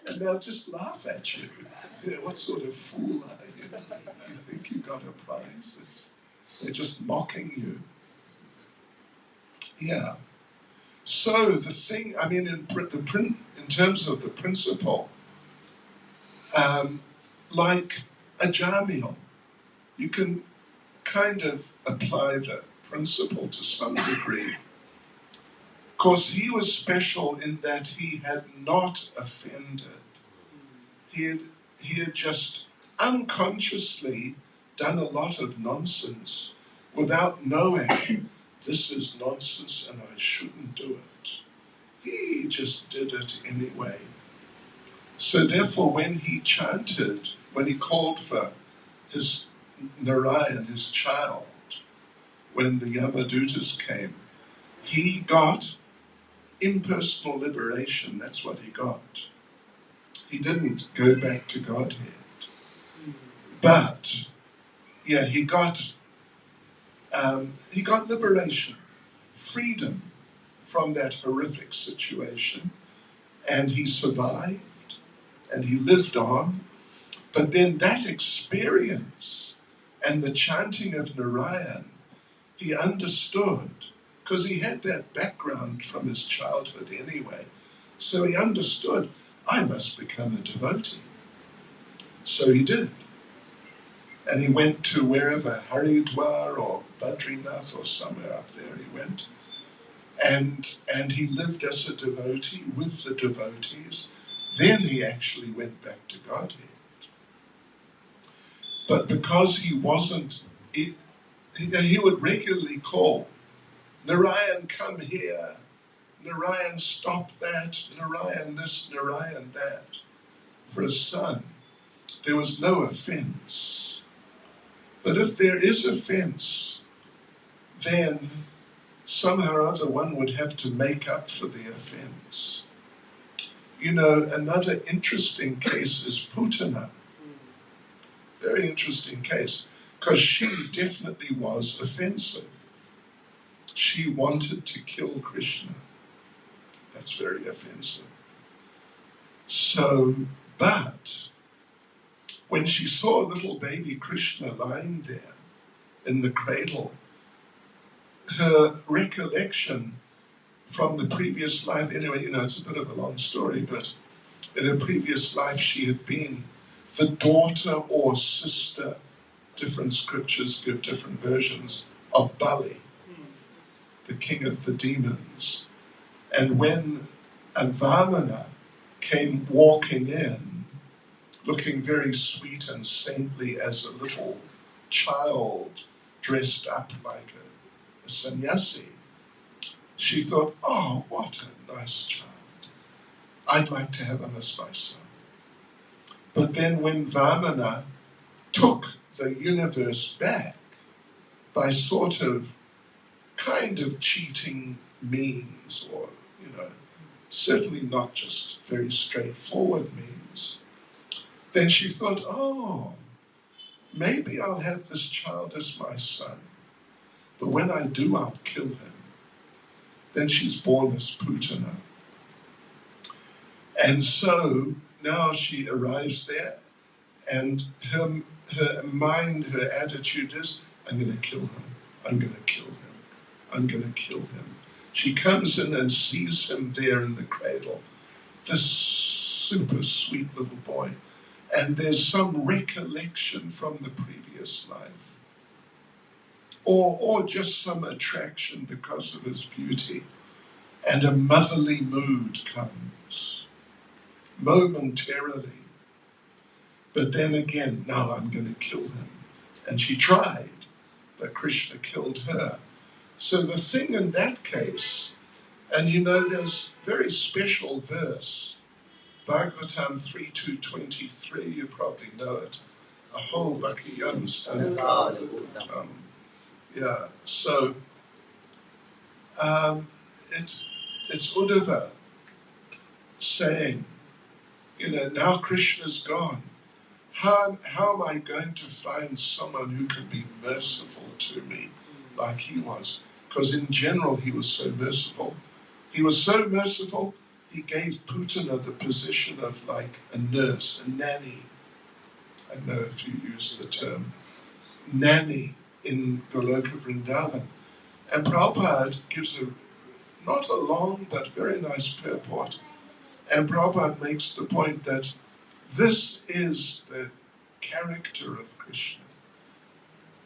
And they'll just laugh at you. You know, what sort of fool are you? You think you got a prize? They're just mocking you. Yeah. So the thing, I mean, in terms of the principle, like a Jamil, you can kind of apply the principle to some degree. Of course, he was special in that he had not offended. He had just unconsciously done a lot of nonsense without knowing this is nonsense and I shouldn't do it. He just did it anyway. So therefore, when he chanted, when he called for his Narayan, his child, when the Yamadutas came, he got impersonal liberation. That's what he got. He didn't go back to Godhead. But, yeah, he got liberation, freedom from that horrific situation, and he survived, and he lived on. But then that experience and the chanting of Narayan, he understood, because he had that background from his childhood anyway. So he understood, I must become a devotee. So he did. And he went to wherever, Haridwar or Badrinath or somewhere up there he went. And he lived as a devotee with the devotees. Then he actually went back to Godhead. But because he wasn't, he would regularly call, Narayan, come here. Narayan, stop that. Narayan this, Narayan that. For his son, there was no offense. But if there is offense, then somehow or other one would have to make up for the offense. You know, another interesting case is Putana. Very interesting case, because she definitely was offensive. She wanted to kill Krishna. That's very offensive. So, but when she saw little baby Krishna lying there in the cradle, her recollection from the previous life, anyway, you know, it's a bit of a long story, but in her previous life she had been the daughter or sister, different scriptures give different versions, of Bali, the king of the demons. And when Vamana came walking in, looking very sweet and saintly as a little child dressed up like a sannyasi, she thought, oh, what a nice child. I'd like to have him as my son. But then when Vamana took the universe back by sort of kind of cheating means, or, you know, certainly not just very straightforward means, then she thought, oh, maybe I'll have this child as my son. But when I do, I'll kill him. Then she's born as Putana. And so now she arrives there, and her mind, her attitude is, I'm going to kill him. I'm going to kill him. I'm going to kill him. She comes in and sees him there in the cradle, this super sweet little boy. And there's some recollection from the previous life. Or just some attraction because of his beauty. And a motherly mood comes, momentarily. But then again, now I'm going to kill him. And she tried, but Krishna killed her. So the thing in that case, and you know, there's very special verse, Bhagavatam 3.2.23, you probably know it. Aho Bhakiyam Stanam. Yeah, so it's Uddhava saying, you know, now Krishna's gone. How am I going to find someone who can be merciful to me like he was? Because in general he was so merciful. He was so merciful, he gave Putana the position of like a nurse, a nanny. I don't know if you use the term nanny in Goloka Vrindavan. And Prabhupada gives not a long but very nice purport. And Prabhupada makes the point that this is the character of Krishna.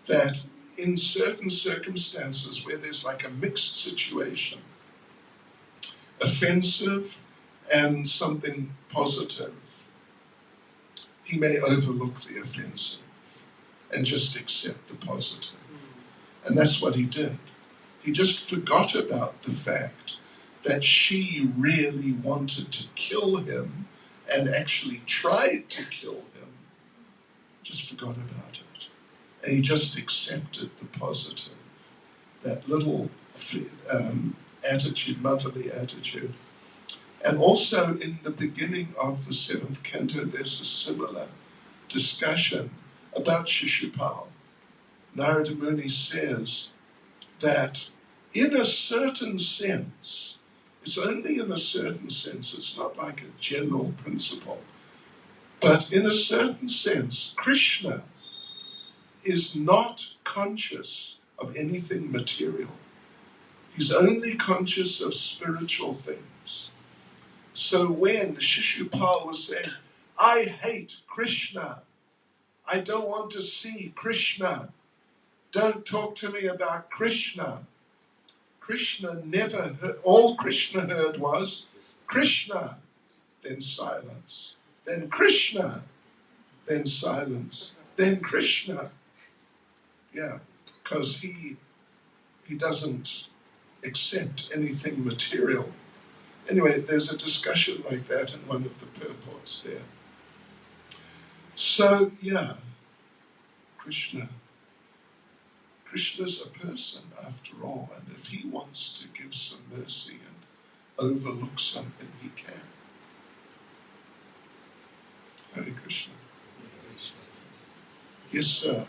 That in certain circumstances where there's like a mixed situation, offensive and something positive, he may overlook the offensive and just accept the positive. And that's what he did. He just forgot about the fact that she really wanted to kill him and actually tried to kill him. Just forgot about it. And he just accepted the positive, that little attitude, motherly attitude. And also in the beginning of the 7th canto, there's a similar discussion about Shishupal. Narada Muni says that in a certain sense, it's only in a certain sense, it's not like a general principle, but in a certain sense, Krishna is not conscious of anything material. He's only conscious of spiritual things. So when Shishupal was saying, I hate Krishna, I don't want to see Krishna, don't talk to me about Krishna, Krishna never heard, all Krishna heard was Krishna, then silence, then Krishna, then silence, then Krishna. Yeah, because he doesn't accept anything material. Anyway, there's a discussion like that in one of the purports there. So, yeah, Krishna's a person after all, and if he wants to give some mercy and overlook something, he can. Hare Krishna. Yes, sir.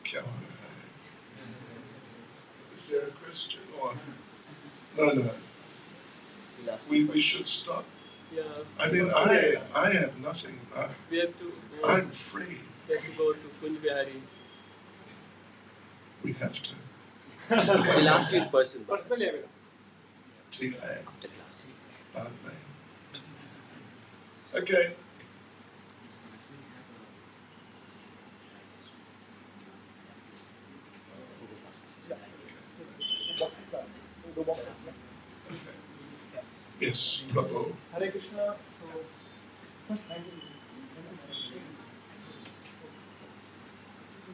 Kya ho raha hai? Is there a question or no? We should stop. Yeah. I mean, I have nothing. We have to go. I'm free. We have to go to Kunj Bihari. We have to. We'll ask you in person. Personally, I will ask. ठीक है. After class. बाद में. Okay. Yes, Prabhu. Hare Krishna. So, first, thank you.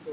So,